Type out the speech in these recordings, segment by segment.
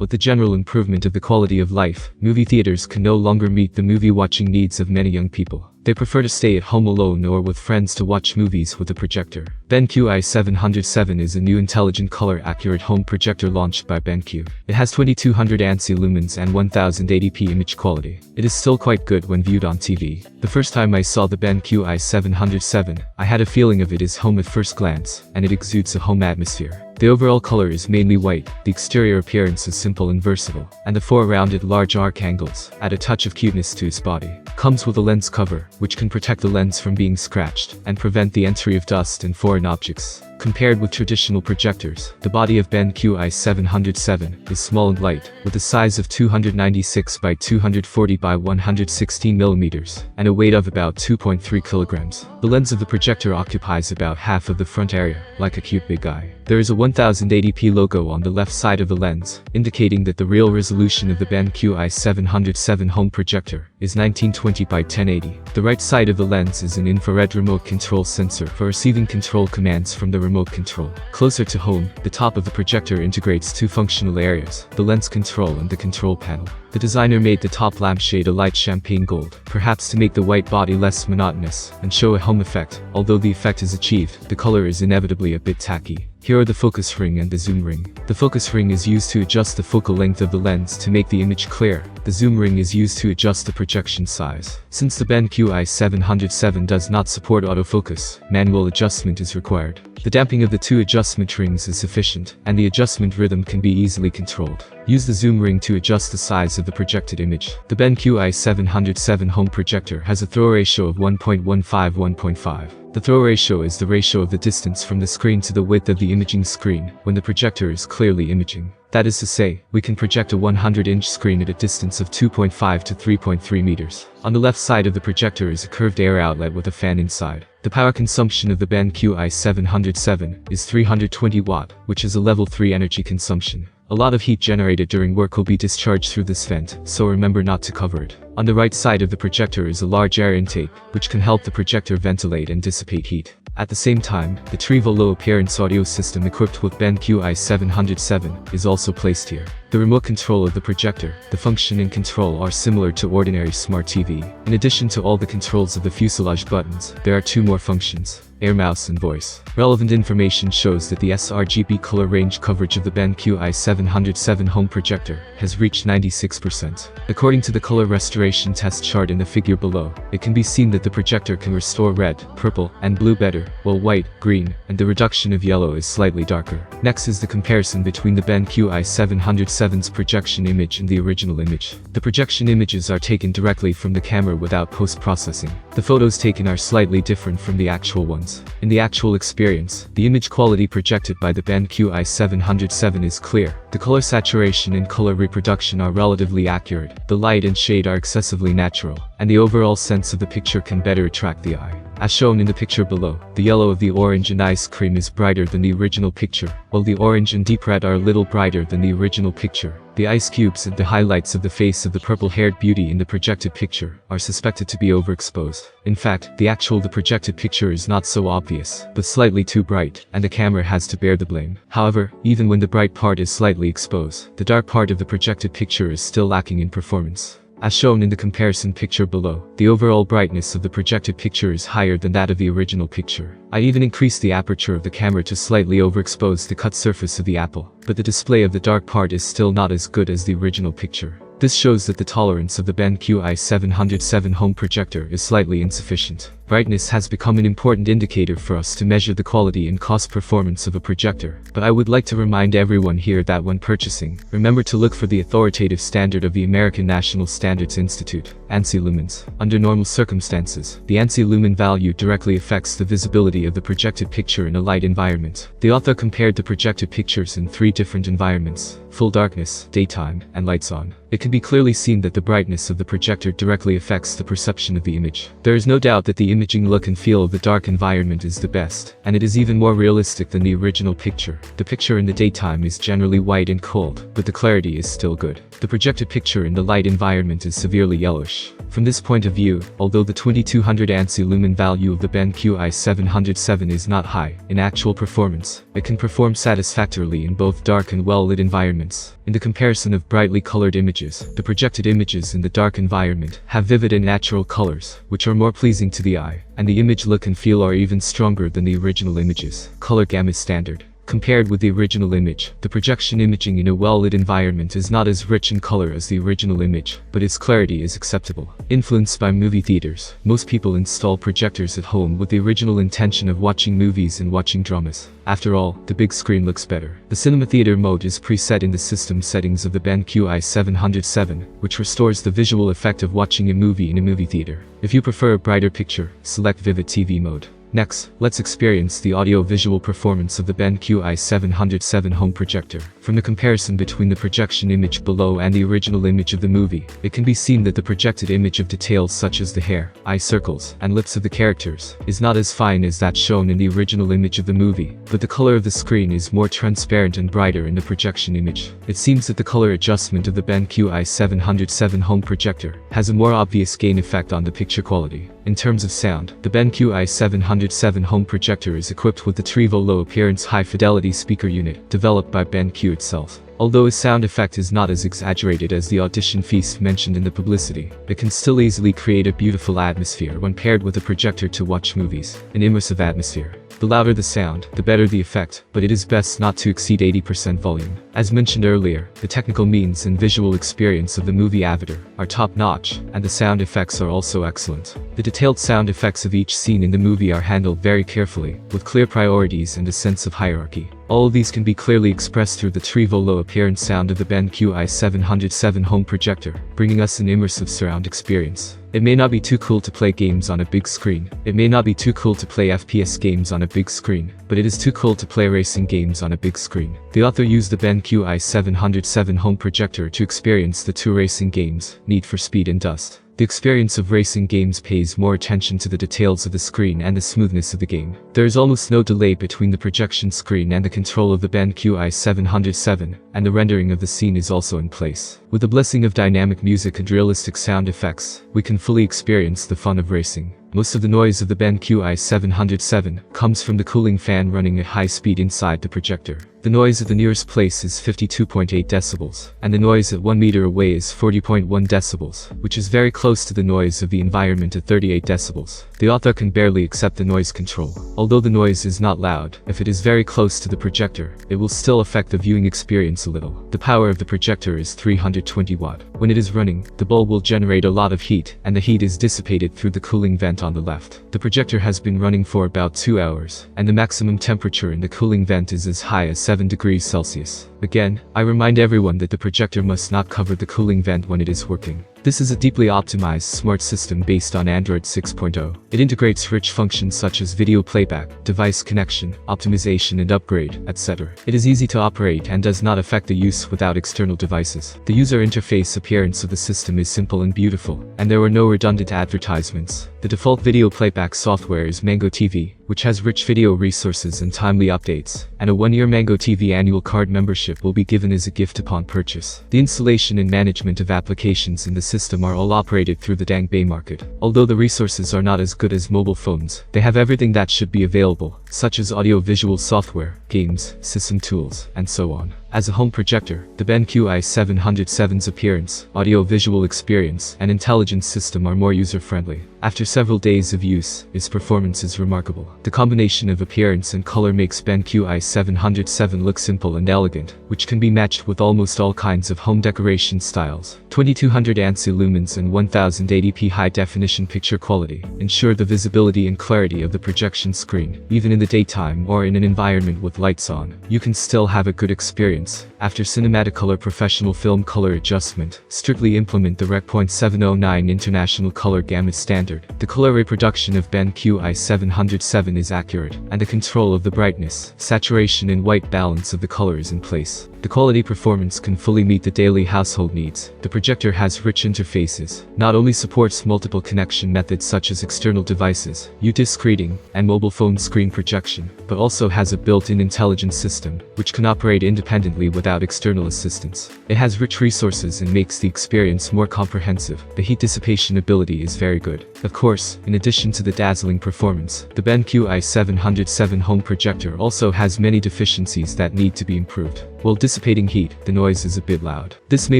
With the general improvement of the quality of life, movie theaters can no longer meet the movie-watching needs of many young people. They prefer to stay at home alone or with friends to watch movies with a projector. BenQ i707 is a new intelligent color-accurate home projector launched by BenQ. It has 2200 ANSI lumens and 1080p image quality. It is still quite good when viewed on TV. The first time I saw the BenQ i707, I had a feeling of it is home at first glance, and it exudes a home atmosphere. The overall color is mainly white, the exterior appearance is simple and versatile, and the four rounded large arc angles add a touch of cuteness to its body. Comes with a lens cover, which can protect the lens from being scratched and prevent the entry of dust and foreign objects. Compared with traditional projectors, the body of BenQ i707 is small and light, with a size of 296 by 240 by 116 mm, and a weight of about 2.3 kilograms. The lens of the projector occupies about half of the front area, like a cute big guy. There is a 1080p logo on the left side of the lens, indicating that the real resolution of the BenQ i707 home projector is 1920 by 1080. The right side of the lens is an infrared remote control sensor for receiving control commands from the remote control. Closer to home, the top of the projector integrates two functional areas, the lens control and the control panel. The designer made the top lampshade a light champagne gold, perhaps to make the white body less monotonous and show a home effect. Although the effect is achieved, the color is inevitably a bit tacky. Here are the focus ring and the zoom ring. The focus ring is used to adjust the focal length of the lens to make the image clear. The zoom ring is used to adjust the projection size. Since the BenQ i707 does not support autofocus, manual adjustment is required. The damping of the two adjustment rings is sufficient, and the adjustment rhythm can be easily controlled. Use the zoom ring to adjust the size of the projected image. The BenQ i707 home projector has a throw ratio of 1.15:1.5. The throw ratio is the ratio of the distance from the screen to the width of the imaging screen when the projector is clearly imaging. That is to say, we can project a 100-inch screen at a distance of 2.5 to 3.3 meters. On the left side of the projector is a curved air outlet with a fan inside. The power consumption of the BenQ i707 is 320 watt, which is a level 3 energy consumption. A lot of heat generated during work will be discharged through this vent, so remember not to cover it. On the right side of the projector is a large air intake, which can help the projector ventilate and dissipate heat. At the same time, the Trevo low appearance audio system equipped with BenQ i707 is also placed here. The remote control of the projector, the function and control are similar to ordinary smart TV. In addition to all the controls of the fuselage buttons, there are two more functions: air mouse and voice. Relevant information shows that the sRGB color range coverage of the BenQ i707 home projector has reached 96%. According to the color restoration test chart in the figure below, it can be seen that the projector can restore red, purple, and blue better, while white, green, and the reduction of yellow is slightly darker. Next is the comparison between the BenQ i707's projection image and the original image. The projection images are taken directly from the camera without post-processing. The photos taken are slightly different from the actual ones. In the actual experience, the image quality projected by the BenQ i707 is clear. The color saturation and color reproduction are relatively accurate, the light and shade are excessively natural, and the overall sense of the picture can better attract the eye. As shown in the picture below, the yellow of the orange and ice cream is brighter than the original picture, while the orange and deep red are a little brighter than the original picture. The ice cubes and the highlights of the face of the purple-haired beauty in the projected picture are suspected to be overexposed. In fact, the projected picture is not so obvious, but slightly too bright, and the camera has to bear the blame. However, even when the bright part is slightly exposed, the dark part of the projected picture is still lacking in performance. As shown in the comparison picture below, the overall brightness of the projected picture is higher than that of the original picture. I even increased the aperture of the camera to slightly overexpose the cut surface of the apple, but the display of the dark part is still not as good as the original picture. This shows that the tolerance of the BenQ i707 home projector is slightly insufficient. Brightness has become an important indicator for us to measure the quality and cost performance of a projector, but I would like to remind everyone here that when purchasing, remember to look for the authoritative standard of the American National Standards Institute, ANSI lumens. Under normal circumstances, the ANSI lumen value directly affects the visibility of the projected picture in a light environment. The author compared the projected pictures in 3 different environments: full darkness, daytime, and lights on. It can be clearly seen that the brightness of the projector directly affects the perception of the image. There is no doubt that the imaging look and feel of the dark environment is the best, and it is even more realistic than the original picture. The picture in the daytime is generally white and cold, but the clarity is still good. The projected picture in the light environment is severely yellowish. From this point of view, although the 2200 ANSI lumen value of the BenQ i707 is not high, in actual performance, it can perform satisfactorily in both dark and well-lit environments. In the comparison of brightly colored images, the projected images in the dark environment have vivid and natural colors, which are more pleasing to the eye, and the image look and feel are even stronger than the original images. Color gamut standard. Compared with the original image, the projection imaging in a well-lit environment is not as rich in color as the original image, but its clarity is acceptable. Influenced by movie theaters, most people install projectors at home with the original intention of watching movies and watching dramas. After all, the big screen looks better. The cinema theater mode is preset in the system settings of the BenQ i707, which restores the visual effect of watching a movie in a movie theater. If you prefer a brighter picture, select Vivid TV mode. Next, let's experience the audio-visual performance of the BenQ i707 home projector. From the comparison between the projection image below and the original image of the movie, it can be seen that the projected image of details such as the hair, eye circles, and lips of the characters is not as fine as that shown in the original image of the movie, but the color of the screen is more transparent and brighter in the projection image. It seems that the color adjustment of the BenQ i707 home projector has a more obvious gain effect on the picture quality. In terms of sound, the BenQ i707 home projector is equipped with the Trevo low-appearance high-fidelity speaker unit, developed by BenQ itself. Although its sound effect is not as exaggerated as the audition feast mentioned in the publicity, it can still easily create a beautiful atmosphere when paired with a projector to watch movies, an immersive atmosphere. The louder the sound, the better the effect, but it is best not to exceed 80% volume. As mentioned earlier, the technical means and visual experience of the movie Avatar are top-notch, and the sound effects are also excellent. The detailed sound effects of each scene in the movie are handled very carefully, with clear priorities and a sense of hierarchy. All of these can be clearly expressed through the Trevo low-appearance sound of the BenQ i707 home projector, bringing us an immersive surround experience. It may not be too cool to play games on a big screen. It may not be too cool to play FPS games on a big screen, but it is too cool to play racing games on a big screen. The author used the BenQ i707 home projector to experience the two racing games, Need for Speed and Dust. The experience of racing games pays more attention to the details of the screen and the smoothness of the game. There is almost no delay between the projection screen and the control of the BenQ i707, and the rendering of the scene is also in place. With the blessing of dynamic music and realistic sound effects, we can fully experience the fun of racing. Most of the noise of the BenQ i707 comes from the cooling fan running at high speed inside the projector. The noise at the nearest place is 52.8 decibels, and the noise at 1 meter away is 40.1 decibels, which is very close to the noise of the environment at 38 decibels. The author can barely accept the noise control. Although the noise is not loud, if it is very close to the projector, it will still affect the viewing experience a little. The power of the projector is 320 watt. When it is running, the bulb will generate a lot of heat, and the heat is dissipated through the cooling vent on the left. The projector has been running for about 2 hours, and the maximum temperature in the cooling vent is as high as 7 degrees Celsius. Again, I remind everyone that the projector must not cover the cooling vent when it is working. This is a deeply optimized smart system based on Android 6.0. It integrates rich functions such as video playback, device connection, optimization and upgrade, etc. It is easy to operate and does not affect the use without external devices. The user interface appearance of the system is simple and beautiful, and there were no redundant advertisements. The default video playback software is Mango TV, which has rich video resources and timely updates, and a 1-year Mango TV annual card membership will be given as a gift upon purchase. The installation and management of applications in the system are all operated through the Dangbei market. Although the resources are not as good as mobile phones, they have everything that should be available, such as audio-visual software, games, system tools, and so on. As a home projector, the BenQ i707's appearance, audio-visual experience, and intelligence system are more user-friendly. After several days of use, its performance is remarkable. The combination of appearance and color makes BenQ i707 look simple and elegant, which can be matched with almost all kinds of home decoration styles. 2200 ANSI lumens and 1080p high-definition picture quality ensure the visibility and clarity of the projection screen. Even in the daytime or in an environment with lights on, you can still have a good experience. After CinematicColor professional film color adjustment, strictly implement the Rec. .709 International Color Gamut standard. The color reproduction of BenQ i707 is accurate, and the control of the brightness, saturation and white balance of the color is in place. The quality performance can fully meet the daily household needs. The projector has rich interfaces, not only supports multiple connection methods such as external devices, U-disc reading, and mobile phone screen projection, but also has a built-in intelligence system, which can operate independently without external assistance. It has rich resources and makes the experience more comprehensive. The heat dissipation ability is very good. Of course, in addition to the dazzling performance, the BenQ i707 home projector also has many deficiencies that need to be improved. While dissipating heat, the noise is a bit loud. This may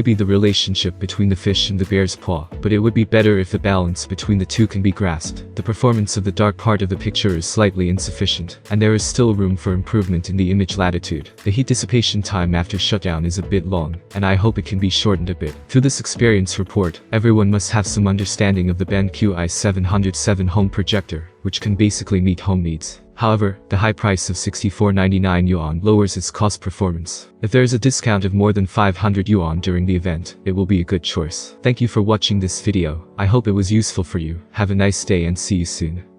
be the relationship between the fish and the bear's paw, but it would be better if the balance between the two can be grasped. The performance of the dark part of the picture is slightly insufficient, and there is still room for improvement in the image latitude. The heat dissipation time after shutdown is a bit long, and I hope it can be shortened a bit. Through this experience report, everyone must have some understanding of the BenQ i707 home projector, which can basically meet home needs. However, the high price of 64.99 yuan lowers its cost performance. If there is a discount of more than 500 yuan during the event, it will be a good choice. Thank you for watching this video. I hope it was useful for you. Have a nice day and see you soon.